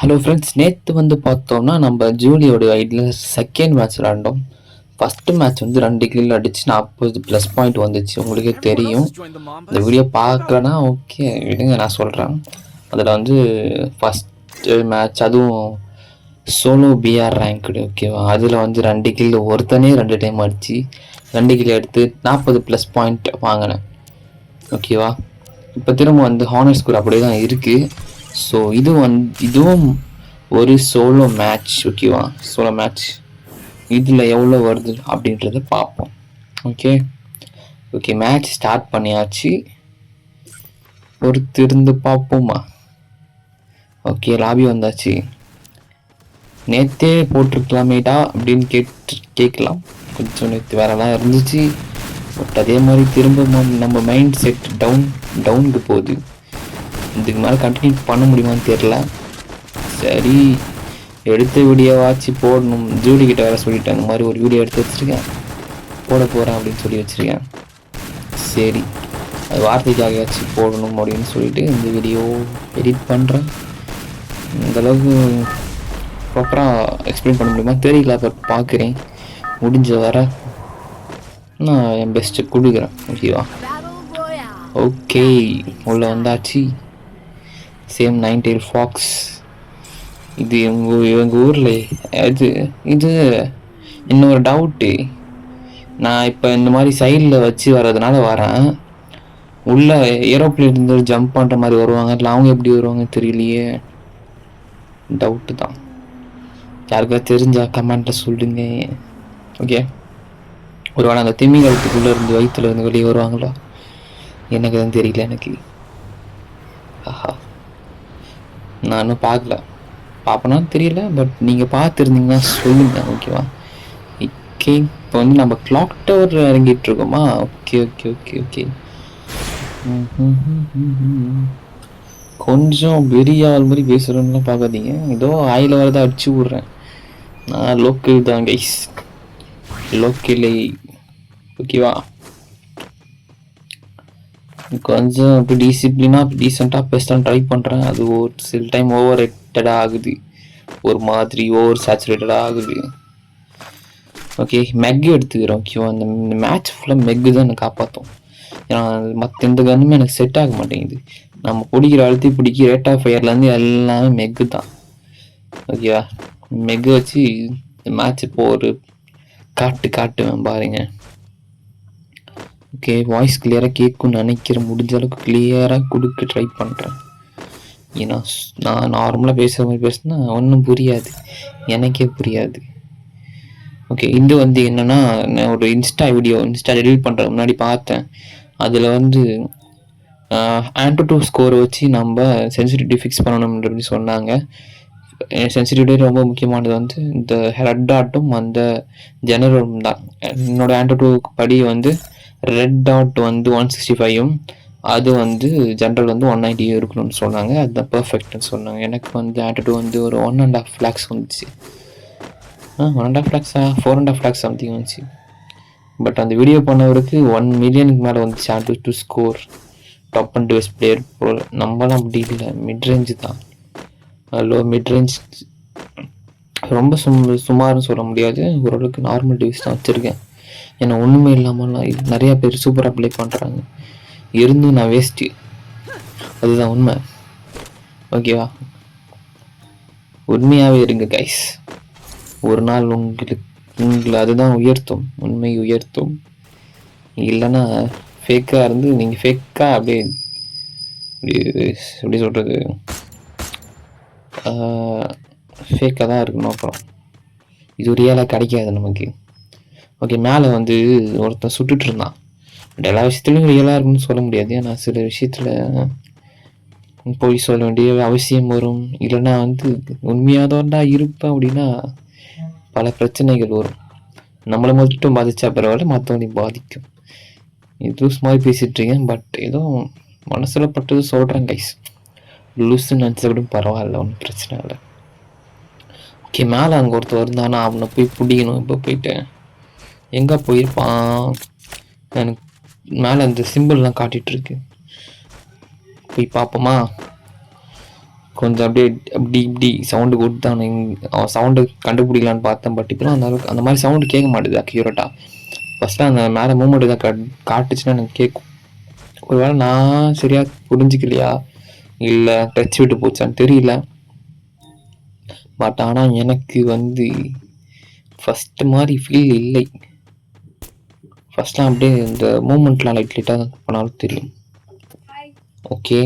Hello friends, நேற்று வந்து பார்த்தோம்னா நம்ம ஜூலியோட ஐடியில் செகண்ட் மேட்ச் விளாண்டோம். ஃபஸ்ட்டு மேட்ச் வந்து 2 கில் அடித்து 40 ப்ளஸ் பாயிண்ட் வந்துச்சு. உங்களுக்கே தெரியும். இந்த வீடியோ பார்க்கலன்னா ஓகே விடுங்க, நான் சொல்கிறேன். அதில் வந்து ஃபஸ்ட்டு மேட்ச், அதுவும் சோலோ பிஆர் ரேங்க்டு, ஓகேவா? அதில் வந்து 2 கில் ஒருத்தனே 2 டைம் அடித்து 2 கில் எடுத்து 40 ப்ளஸ் பாயிண்ட் வாங்கினேன், ஓகேவா? இப்போ திரும்ப வந்து ஹானர் ஸ்கோர் அப்படியே தான் இருக்குது. ஸோ இதுவும் ஒரு சோலோ மேட்ச், ஓகேவா? சோலோ மேட்ச் இதில் எவ்வளோ வருது அப்படின்றத பார்ப்போம். ஓகே ஓகே மேட்ச் ஸ்டார்ட் பண்ணியாச்சு. பொறுத்திருந்து பார்ப்போமா? ஓகே, லாபி வந்தாச்சு. நேற்றே போட்டிருக்கலாமேடா அப்படின்னு கேட்கலாம். கொஞ்சம் நேற்று வேறெல்லாம் இருந்துச்சு. பட் அதே மாதிரி திரும்ப நம்ம மைண்ட் செட் டவுனுக்கு போகுது. இதுக்கு மேலே கண்டினியூ பண்ண முடியுமான்னு தெரில. சரி, எடுத்த வீடியோவாச்சு போடணும். ஜூலி கிட்ட வேற சொல்லிட்டேன், இந்த மாதிரி ஒரு வீடியோ எடுத்து வச்சுருக்கேன், போட போகிறேன் அப்படின்னு சொல்லி வச்சுருக்கேன். சரி, அது வார்த்தைக்காகயாச்சும் போடணும் அப்படின்னு சொல்லிட்டு இந்த வீடியோ எடிட் பண்ணுறேன். இந்தளவுக்கு ப்ராப்பராக எக்ஸ்பிளைன் பண்ண முடியுமா தெரியல, பட் பார்க்குறேன். முடிஞ்ச வர நான் என் பெஸ்ட்டு கொடுக்குறேன், ஓகேவா? ஓகே, உள்ளே வந்தாச்சு. Same 9 tail fox. இது இவங்க ஊரில் இது இன்னொரு டவுட்டு. நான் இப்போ இந்த மாதிரி சைடில் வச்சு வர்றதுனால வரேன். உள்ள ஏரோப்ளேன் இருந்து ஜம்ப் பண்ணுற மாதிரி வருவாங்க, இல்லை அவங்க எப்படி வருவாங்க தெரியலையே. டவுட்டு தான். யாருக்காவது தெரிஞ்சா கமெண்ட்டில் சொல்லுங்க. ஓகே, ஒரு வேளை அந்த திமிங்கலத்துக்குள்ளே இருந்து வயிற்றுல இருந்து வெளியே வருவாங்களா? எனக்கு தான் தெரியல. எனக்கு ஆஹா, நான் இன்னும் பார்க்கல. பார்ப்பனான்னு தெரியல, பட் நீங்கள் பார்த்துருந்தீங்கன்னா சொல்லுங்கள், ஓகேவா? ஓகே, இப்போ வந்து நம்ம கிளாக் டவர் இறங்கிட்டு இருக்கோமா? ஓகே ஓகே ஓகே ஓகே கொஞ்சம் பெரிய ஆள் மாதிரி பேசுகிறோம்லாம் பார்க்காதீங்க. ஏதோ ஆயில் வரதை அடிச்சு விட்றேன். நான் லோக்கல் தான் கைஸ், லோக்கலே, ஓகேவா? கொஞ்சம் இப்போ டிசிப்ளினாக டீசெண்டாக பேசலாம் ட்ரை பண்ணுறேன். அது ஒரு சில டைம் ஓவர் ரேட்டடாக ஆகுது, ஒரு மாதிரி ஓவர் சேச்சுரேட்டடாக ஆகுது. ஓகே, மெக்கு எடுத்துக்கிறோம், ஓகேவா? இந்த மேட்ச் ஃபுல்லாக மெக்கு தான் எனக்கு காப்பாற்றும். ஏன்னா மற்ற எந்த கன்னுமே எனக்கு செட் ஆக மாட்டேங்குது. நம்ம பிடிக்கிற அழுத்தி பிடிக்க ரேட் ஆஃப் ஃபயர்லேருந்து எல்லாமே மெக்கு தான், ஓகேவா? மெக்கு வச்சு மேட்ச் இப்போ ஒரு காட்டுவேன் பாருங்க. ஓகே, வாய்ஸ் கிளியராக கேட்கும்னு நினைக்கிறேன். முடிஞ்ச அளவுக்கு கிளியராக கொடுக்க ட்ரை பண்ணுறேன். ஏன்னா நான் நார்மலாக பேசுகிற மாதிரி பேசுனா ஒன்றும் புரியாது, எனக்கே புரியாது. ஓகே, இது வந்து என்னென்னா, நான் ஒரு இன்ஸ்டா எடிட் பண்ணுறதுக்கு முன்னாடி பார்த்தேன். அதில் வந்து AnTuTu ஸ்கோரை வச்சு நம்ம சென்சிட்டிவிட்டி ஃபிக்ஸ் பண்ணணும்ன்றது சொன்னாங்க. சென்சிட்டிவிட்டி ரொம்ப முக்கியமானது வந்து இந்த ரெட் டாட்டும் அந்த ஜெனரலும் தான். என்னோட AnTuTu படி வந்து ரெட் டாட் வந்து 165ம், அது வந்து ஜென்ரல் வந்து 190 இருக்கணும்னு சொன்னாங்க. அதுதான் பர்ஃபெக்ட்னு சொன்னாங்க. எனக்கு வந்து AnTuTu வந்து ஒரு 1.5 lakhs வந்துச்சு. 1.5 lakhs 4.5 lakhs சம்திங் வந்துச்சு. பட் அந்த வீடியோ பண்ணவருக்கு 1 million மேலே வந்துச்சு AnTuTu score. Top end device player போல். நம்மளாம் அப்படி இல்லை, மிட்ரேஞ்ச் தான். லோ மிட்ரேஞ்ச் ரொம்ப சுமார்னு சொல்ல முடியாது, ஓரளவுக்கு நார்மல் டிவைஸ் தான் வச்சுருக்கேன். ஏன்னா ஒன்றுமே இல்லாமல்லாம் நிறையா பேர் சூப்பராக ப்ளே பண்ணுறாங்க, இருந்தும் நான் வேஸ்ட்டு. அதுதான் உண்மை, ஓகேவா? உண்மையாகவே இருங்க கைஸ். ஒரு நாள் உங்களை அதுதான் உயர்த்தும், உண்மை உயர்த்தும். இல்லைன்னா ஃபேக்காக இருந்து நீங்கள் ஃபேக்காக அப்படியே எப்படி சொல்கிறது, ஃபேக்காக தான் இருக்கணும். அப்புறம் இது ரியலாக கிடைக்காது நமக்கு. ஓகே, மேலே வந்து ஒருத்தன் சுட்டுட்டு இருந்தான். பட் எல்லா விஷயத்துலையும் ரியலாக இருக்குன்னு சொல்ல முடியாது. ஏன்னா சில விஷயத்தில் போய் சொல்ல வேண்டிய அவசியம் வரும். இல்லைன்னா வந்து உண்மையாக தான்டா இருப்பேன் அப்படின்னா பல பிரச்சனைகள் வரும். நம்மளை மட்டும் பாதிச்சா பரவாயில்ல, மற்றவங்களையும் பாதிக்கும். இது மாதிரி பேசிட்டுருக்கேன், பட் ஏதோ மனசில் பட்டது சொல்கிறேன் கைஸ். லூஸுன்னு நினச்சா கூட பரவாயில்ல, ஒன்றும் பிரச்சனை இல்லை. ஓகே, மேலே அங்கே ஒருத்தர் இருந்தானா அவனை போய் பிடிக்கணும். இப்போ போயிட்டு எங்கே போயிருப்பான்? எனக்கு மேலே அந்த சிம்பிள்லாம் காட்டிகிட்ருக்கு, போய் பார்ப்போமா? கொஞ்சம் அப்படியே அப்படி இப்படி சவுண்டு கொடுத்தான். அவன் சவுண்டு கண்டுபிடிக்கலான்னு பார்த்தேன். பட் இப்போலாம் அந்த அளவுக்கு அந்த மாதிரி சவுண்டு கேட்க மாட்டேது அக்யூரேட்டாக. ஃபஸ்ட்டு அந்த மேலே மூமெண்ட் தான் காட்டுச்சுன்னா எனக்கு கேட்கும். ஒருவேளை நான் சரியாக புரிஞ்சிக்கலையா இல்லை டச் விட்டு போச்சான்னு தெரியல. பட் ஆனால் எனக்கு ஃபஸ்ட்டு மாதிரி ஃபீல் இல்லை. ஃபஸ்ட்லாம் அப்படியே இந்த மூமெண்ட்லாம் லைட்டாக பண்ணாலும் தெரியும். ஓகே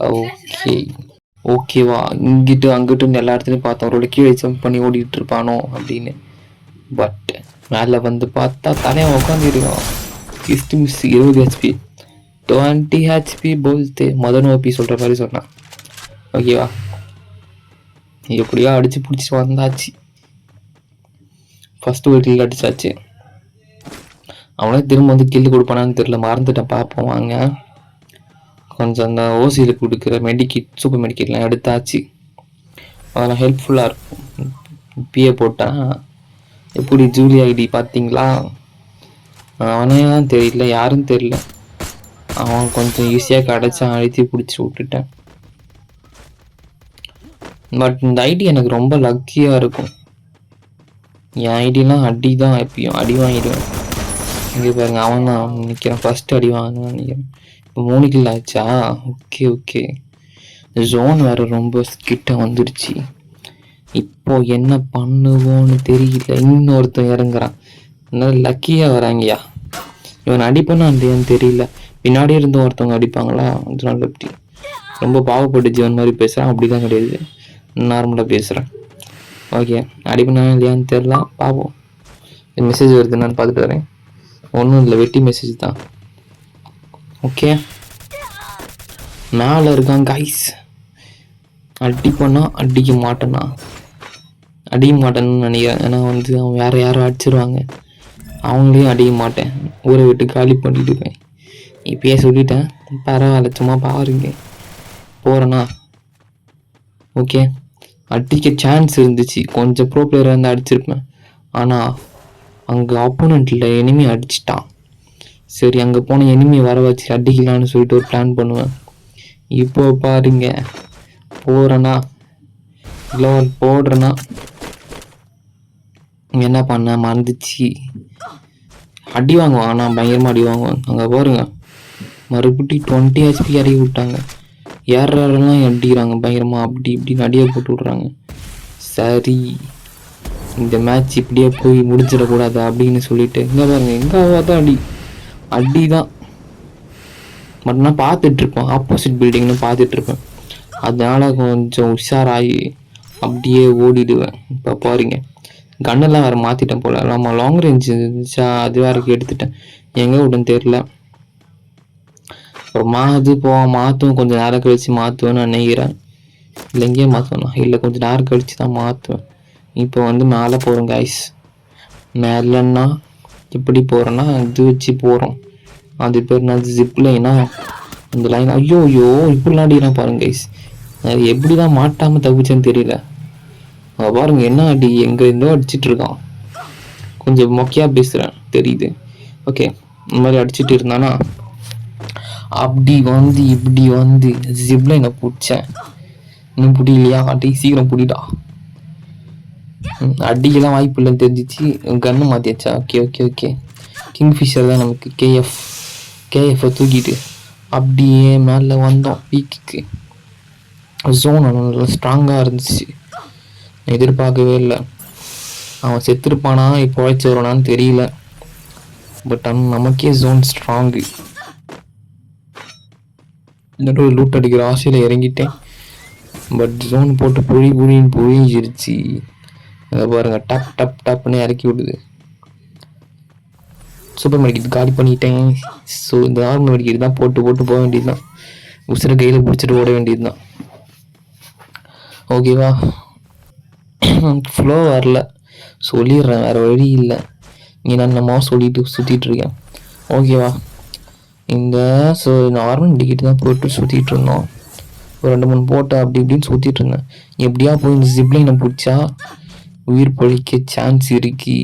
ஓகே ஓகேவா, இங்கிட்டு அங்கிட்டு எல்லா இடத்துலையும் பார்த்தோம். அவரோட கீழே ஜம்ப் பண்ணி ஓடிட்டு இருப்பானோ அப்படின்னு. பட் மேலே பார்த்தா தலையை உட்காந்துருக்கான். ஜஸ்ட் மிஸ் 20 ஹெச்பி 20 ஹெச்பி போல்த்து மதன் ஓபி சொல்கிற மாதிரி சொன்னான். ஓகேவா, எப்படியோ அடித்து பிடிச்சிட்டு வந்தாச்சு. ஃபஸ்ட்டு ஒரு கில் அடிச்சாச்சு. அவனே திரும்ப கில்லு கொடுப்பானான்னு தெரியல, மறந்துட்டேன். பார்ப்போம் வாங்க. கொஞ்சம் அந்த ஓசியில் கொடுக்குற மெடிக்கிட் சூப்பர் மெடிக்கிட்லாம் எடுத்தாச்சு. அதெல்லாம் ஹெல்ப்ஃபுல்லாக இருக்கும். பிஏ போட்டான் எப்படி ஜூலி ஐடி பார்த்தீங்களா? அவனே தான் தெரியல, யாரும் தெரியல. அவன் கொஞ்சம் ஈஸியாக கிடச்சான், அழுத்தி பிடிச்சி விட்டுட்டேன். பட் இந்த ஐடி எனக்கு ரொம்ப லக்கியாக இருக்கும். என் ஐடிலாம் அடி தான், எப்பயும் அடி வாங்கிடுவேன். இங்கே பாருங்க, அவன் தான் நிற்கிறான். ஃபஸ்ட்டு அடி வாங்கினான்னு நினைக்கிறேன். இப்போ 3 கில் ஆச்சா? Okay okay. ஜோன் வேறு ரொம்ப கிட்ட வந்துடுச்சு. இப்போ என்ன பண்ணுவோன்னு தெரியல. இன்னொருத்தன் இறங்குறான். அதனால லக்கியாக வராங்கய்யா. இவன் அடிப்பானா இல்லையான்னு தெரியல. பின்னாடி இருந்து ஒருத்தவங்க அடிப்பாங்களா, அதனால எப்படி ரொம்ப பாவப்பட்டு ஜீவன் மாதிரி பேசுகிறான். அப்படி தான் கிடையாது, நார்மலாக பேசுகிறேன். ஓகே, அடிப்பண்ணா இல்லையான்னு தெரியல. பார்ப்போம். மெசேஜ் வருது, நான் பார்த்துட்டு வரேன். ஒன்றும் இல்லை, வெட்டி மெசேஜ் தான். ஓகே, மேலே இருக்கான் கைஸ். அடிப்பண்ணா அடிக்க மாட்டேன்னா அடிக்க மாட்டேன்னு நினைக்கிறேன். ஏன்னா அவன் வேறு யாரும் அடிச்சிருவாங்க. அவங்களையும் அடிக்க மாட்டேன், ஊரை விட்டு காலி பண்ணிட்டு இருக்கேன். இப்பயே சொல்லிட்டேன், பரவாயில்ல, சும்மா பாருங்க. போகிறேண்ணா. ஓகே, அடிக்க சான்ஸ் இருந்துச்சு. கொஞ்சம் ப்ரோ பிளேயராக இருந்தால் அடிச்சிருப்பேன். ஆனால் அங்கே ஆப்போனண்ட்டில் எனிமி அடிச்சிட்டான். சரி, அங்கே போன எனிமி வர வச்சு அடிக்கலான்னு சொல்லிட்டு ஒரு பிளான் பண்ணுவேன். இப்போ பாருங்க, போகிறேண்ணா இல்லை போடுறேண்ணா. என்ன பண்ண மறந்துச்சு. அடி வாங்குவான், ஆனால் பயங்கரமாக அடி வாங்குவான். அங்கே பாருங்க, மறுபடியும் 20 ஹெச்பி இறக்கி விட்டாங்க. ஏறெல்லாம் அடிக்கிறாங்க பயங்கரமாக. அப்படி இப்படின்னு அடியை போட்டு விட்றாங்க. சரி, இந்த மேட்ச் இப்படியே போய் முடிச்சிடக்கூடாது அப்படின்னு சொல்லிட்டு இங்கே பாருங்க, எங்கே தான் அடி தான். பட் நான் பார்த்துட்ருப்பேன், ஆப்போசிட் பில்டிங்னு பார்த்துட்ருப்பேன். அதனால கொஞ்சம் உஷாராகி அப்படியே ஓடிடுவேன். இப்போ பாருங்க, கன்னெல்லாம் வேறு மாற்றிட்டேன் போல். நம்ம லாங் ரேஞ்ச் இருந்துச்சா, அது வேறு எடுத்துட்டேன். எங்கே விட்டுன்னு தெரில. அப்புறம் மாற்றுவோம், கொஞ்சம் நேரம் கழித்து மாற்றுவேன்னு நினைக்கிறேன். இல்லை எங்கேயே மாற்றுவேண்ணா, இல்லை கொஞ்சம் நேரம் கழித்து தான் மாற்றுவேன். இப்போ மேலே போகிறோம் கைஸ். மேலேன்னா எப்படி போகிறோன்னா இது வச்சு போகிறோம். அது பேர் நான் ஜிப் லைனா, அந்த லைன். ஐயோ இப்படிலாம் அடிக்கிறான் பாருங்க கைஸ். அது எப்படி தான் மாட்டாமல் தப்பிச்சேன்னு தெரியல. பாருங்க என்ன அடி, எங்கே இருந்தோ அடிச்சிட்டு இருக்கான். கொஞ்சம் மொக்கையாக பேசுகிறேன் தெரியுது. ஓகே, இந்த மாதிரி அடிச்சுட்டு இருந்தானா அப்படி இப்படி ஜிப் லைனை பிடிச்சேன். இன்னும் பிடிக்கலையா? அடி சீக்கிரம் பிடிடா. அடிக்கெல்லாம் வாய்ப்பு இல்லைன்னு தெரிஞ்சிச்சு. கன்னு மாற்றியாச்சா? ஓகே. கிங்ஃபிஷர் தான் நமக்கு. கேஎஃப்பை தூக்கிட்டு அப்படியே மேலே வந்தோம் பீக்குக்கு. ஜோன் நல்லா ஸ்ட்ராங்காக இருந்துச்சு. எதிர்பார்க்கவே இல்லை. அவன் செத்துருப்பானா இப்போ உழைச்சி வருவானான்னு தெரியல. பட் ஆனால் நமக்கே ஜோன் ஸ்ட்ராங்கு. நடுவில் லூட் அடிக்கிற ஆசையில் இறங்கிட்டேன். பட் ஜோன் போட்டு புழிஞ்சிருச்சு. அதை பாருங்க, டப்னு இறக்கி விடுது. சூப்பர் மெடிக்கெட் காலி பண்ணிட்டேன். ஸோ இந்த நார்மல் மெடிக்கெட் தான் போட்டு போக வேண்டியது தான். உசுரை கையில் பிடிச்சிட்டு ஓட வேண்டியது தான். ஓகேவா, ஃப்ளோ வரல சொல்லிடுறேன், வேறு வழி இல்லை. நீ என்னமோ சொல்லிட்டு சுற்றிட்டு இருக்கேன். ஓகேவா, இந்த நார்மல் மெடிக்கெட் தான் போட்டு சுற்றிட்டு இருந்தோம். ஒரு 2-3 போட்டு அப்படி இப்படின்னு சுற்றிட்டு இருந்தேன். எப்படியா போய் இந்த ஜிப்லைனை பிடிச்சா உயிர் பொழிக்க சான்ஸ் இருக்கு.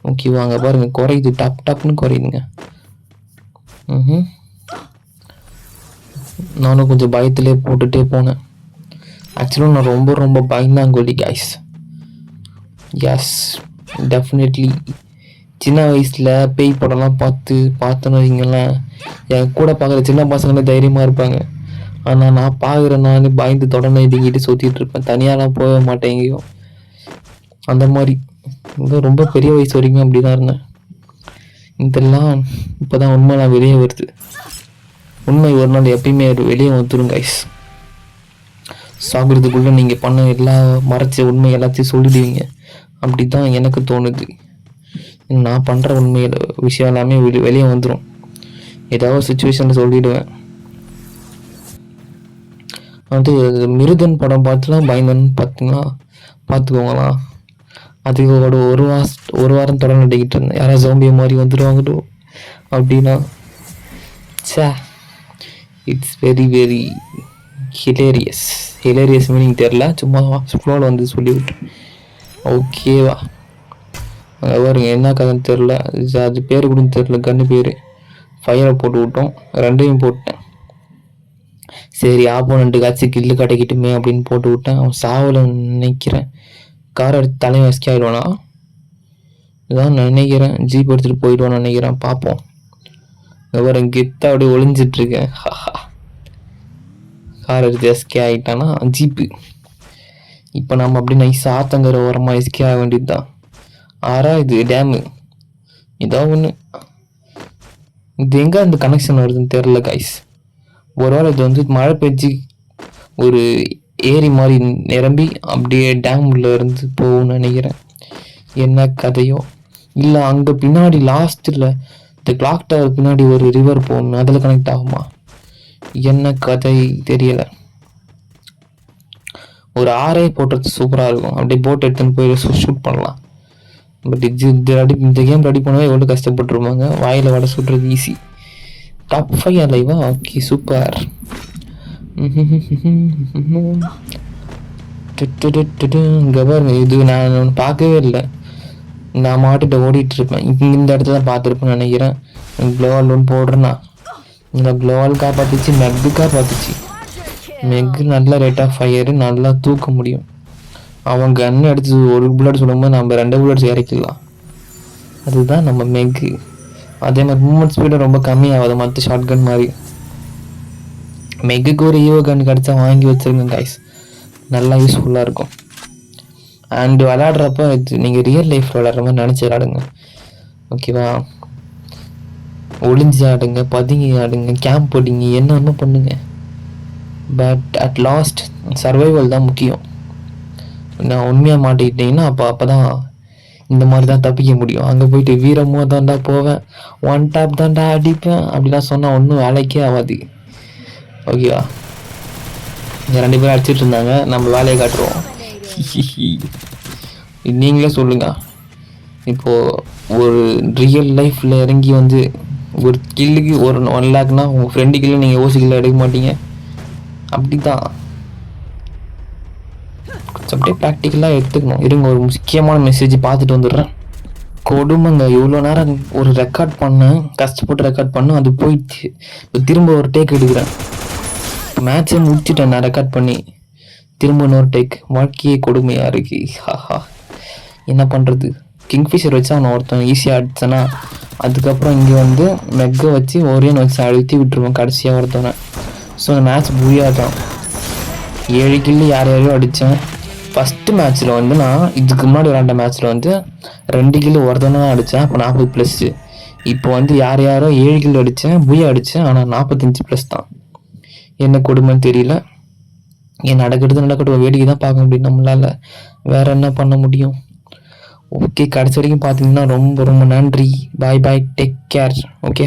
ஓகேவா, அங்கே பாருங்க குறையுது, டப்னு குறையுதுங்க. நானும் கொஞ்சம் பயத்திலே போட்டுகிட்டே போனேன். ஆக்சுவலாக நான் ரொம்ப ரொம்ப பயந்தாங்கோலி கைஸ். S, definitely. சின்ன வயசில் பேய் படம்லாம் பார்த்தோன்னு வைங்களேன், என் கூட பார்க்குற சின்ன பசங்களே தைரியமாக இருப்பாங்க. ஆனால் நான் பார்க்குறேன், நான் பயந்து தொடர்ந்து இதுங்கிட்டு சுற்றிட்டு இருப்பேன். தனியாலாம் போக மாட்டேன் எங்கேயும். அந்த மாதிரி ரொம்ப பெரிய வயசு வரைக்கும் அப்படி தான் இருந்தேன். இதெல்லாம் இப்போ தான் உண்மைலாம் வெளியே வருது. உண்மை ஒரு நாள் எப்பயுமே வெளியே வந்துடும் கைஸ். சாப்பிட்றதுக்குள்ளே நீங்கள் பண்ண எல்லா மறைச்ச உண்மை எல்லாத்தையும் சொல்லிடுவீங்க. அப்படி தான் எனக்கு தோணுது. நான் பண்ணுற உண்மையில் விஷயம் எல்லாமே வெளியே வந்துடும். ஏதாவது சுச்சுவேஷனில் சொல்லிவிடுவேன். அது மிருதன் படம் பார்த்துலாம் பயந்தன்னு பார்த்தீங்கன்னா பார்த்துக்கோங்களா. அதுக்கு ஒரு வாரம் தொடர்ந்து நடிக்கிட்டு இருந்தேன். யாராவது ஜோம்பிய மாதிரி வந்துடுவாங்களோ அப்படின்னா. சே, it's very very hilarious. Hilarious meaning தெரில, சும்மா ஃப்ளோவில் வந்து சொல்லிவிட்டேன். ஓகேவா, பாருங்க என்ன கதைன்னு தெரில. அது பேர் கூட தெரில. கன்று பேர் ஃபயரை போட்டு விட்டோம். ரெண்டையும் போட்டேன். சரி, ஆப்போனண்ட்டுக்காச்சு கில்லு கிடைக்கிட்டுமே அப்படின்னு போட்டு விட்டேன். அவன் சாவல நினைக்கிறேன். கார் எடுத்து தலையை வசக்கி ஆகிடுவானா இதான் நினைக்கிறேன். ஜீப் எடுத்துகிட்டு போயிடுவான்னு நினைக்கிறேன். பார்ப்போம். பாருங்க கெத்தாக அப்படியே ஒளிஞ்சிட்ருக்கேன். கார் எடுத்து எஸ்கே ஆகிட்டானா ஜீப்பு. இப்போ நம்ம அப்படி நைஸாக ஆத்தங்கரை ஓரமாக எஸ்கே ஆக வேண்டியது தான். இது டேமு இதோ ஒன்று. இது எங்கே அந்த கனெக்ஷன் வருதுன்னு தெரில கைஸ். ஒரு வேளை இது வந்து மழை பெஞ்சு ஒரு ஏரி மாதிரி நிரம்பி அப்படியே டேம் உள்ள இருந்து போகும்னு நினைக்கிறேன். என்ன கதையோ இல்லை அங்கே பின்னாடி லாஸ்ட்டில் இந்த கிளாக் டவர் பின்னாடி ஒரு ரிவர் போகணும், அதில் கனெக்ட் ஆகுமா என்ன கதை தெரியலை. ஒரு ஆரே போட்டுறது சூப்பராக இருக்கும். அப்படியே போட் எடுத்துன்னு போய் ஷூட் பண்ணலாம். பட் இந்த கேம் ரெடி பண்ணவே எவ்வளோ கஷ்டப்பட்டுருப்பாங்க. வாயில் வடை சுடுறது ஈஸி. டாப் 5 அலைவா? Okay, super. இங்கே பாருங்க, இது நான் பார்க்கவே இல்லை. நான் மாட்டுகிட்ட ஓடிட்டு இருப்பேன். இந்த இடத்துல தான் பார்த்துருப்பேன்னு நினைக்கிறேன். க்ளோவால் ஒன்று போடுறேன்னா இந்த க்ளோவால் காப்பாற்றுச்சு, மெக்கு காப்பாற்றுச்சு. மெக்கு நல்ல ரேட் ஆஃப் ஃபயரு, நல்லா தூக்க முடியும். அவன் கன்று அடிச்சு ஒரு புல்லட் சொல்லும்போது நம்ம 2 புல்லட்ஸ் இறக்கிடலாம். அதுதான் நம்ம மெக்கு. அதே மாதிரி மூவ்மெண்ட் ஸ்பீடும் ரொம்ப கம்மியாகாது மற்ற ஷார்ட் கன் மாதிரி. மெக்குக்கு ஒரு ஈவோ கன் கிடச்சா வாங்கி வச்சுருங்க கைஸ், நல்லா யூஸ்ஃபுல்லாக இருக்கும். அண்டு விளையாடுறப்ப இது நீங்கள் ரியல் லைஃப் விளையாடுற மாதிரி நினச்சி விளையாடுங்க. ஓகேவா? ஒளிஞ்சு ஆடுங்க, பதுங்கி ஆடுங்க, கேம்ப் போட்டிங்க, என்னென்ன பண்ணுங்க. பட் அட் லாஸ்ட் சர்வைவல் தான் முக்கியம். நான் உண்மையாக மாட்டிக்கிட்டீங்கன்னா அப்போ தான் இந்த மாதிரி தான் தப்பிக்க முடியும். அங்கே போயிட்டு வீரமோ தாண்டா போவேன், 1 டாப் தாண்டா அடிப்பேன் அப்படிலாம் சொன்னால் ஒன்றும் வேலைக்கே ஆகாது. ஓகேவா? இங்கே 2 பேரும் அடிச்சிட்டு இருந்தாங்க, நம்ம வேலையை காட்டுருவோம். நீங்களே சொல்லுங்க, இப்போது ஒரு ரியல் லைஃப்பில் இறங்கி வந்து ஒரு கில்லுக்கு ஒரு 1 லேக்னா உங்கள் ஃப்ரெண்டு கில்லு நீங்கள் ஓசிக்கில்ல எடுக்க மாட்டீங்க. அப்படி தான் அப்படியே ப்ராக்டிக்கலாக எடுத்துக்கணும். இருங்க, ஒரு முக்கியமான மெசேஜ் பார்த்துட்டு வந்துடுறேன். கொடுமைங்க, இவ்வளோ நேரம் ஒரு ரெக்கார்ட் பண்ணேன், கஷ்டப்பட்டு ரெக்கார்ட் பண்ணேன், அது போயிடுச்சு. இப்போ திரும்ப ஒரு டேக் எடுக்கிறேன். மேட்சை முடிச்சுட்டேன் நான் ரெக்கார்ட் பண்ணி. திரும்ப இன்னொரு டேக். வாழ்க்கையே கொடுமையாக இருக்கு. ஹாஹா, என்ன பண்ணுறது? கிங்ஃபிஷர் வச்சு அவனை ஒருத்தன் ஈஸியாக அடித்தேன்னா அதுக்கப்புறம் இங்கே வந்து மெக்கை வச்சு ஒரேன்னு வச்சு அழுத்தி விட்டுருவேன் கடைசியாக ஒருத்தவனை. ஸோ அந்த மேட்ச் புரியா தான். 7 கில்லு யாரையோ அடித்தேன். ஃபஸ்ட்டு மேட்ச்சில் வந்து நான் இதுக்கு முன்னாடி விளாண்ட மேட்ச்சில் வந்து 2 கில்லு ஒருத்தனை தான் அடித்தேன். அப்போ 40+. இப்போ வந்து யாரோ 7 கில்லு அடித்தேன், புயா அடித்தேன், ஆனால் 45+ தான். என்ன கொடுமைன்னு தெரியல. ஏன் நடக்கட்டும், வேடிக்கை தான் பார்க்க முடியும் நம்மளால். வேறு என்ன பண்ண முடியும்? ஓகே, கடைசி வரைக்கும் பார்த்தீங்கன்னா ரொம்ப ரொம்ப நன்றி. பாய் பாய், டேக் கேர். ஓகே.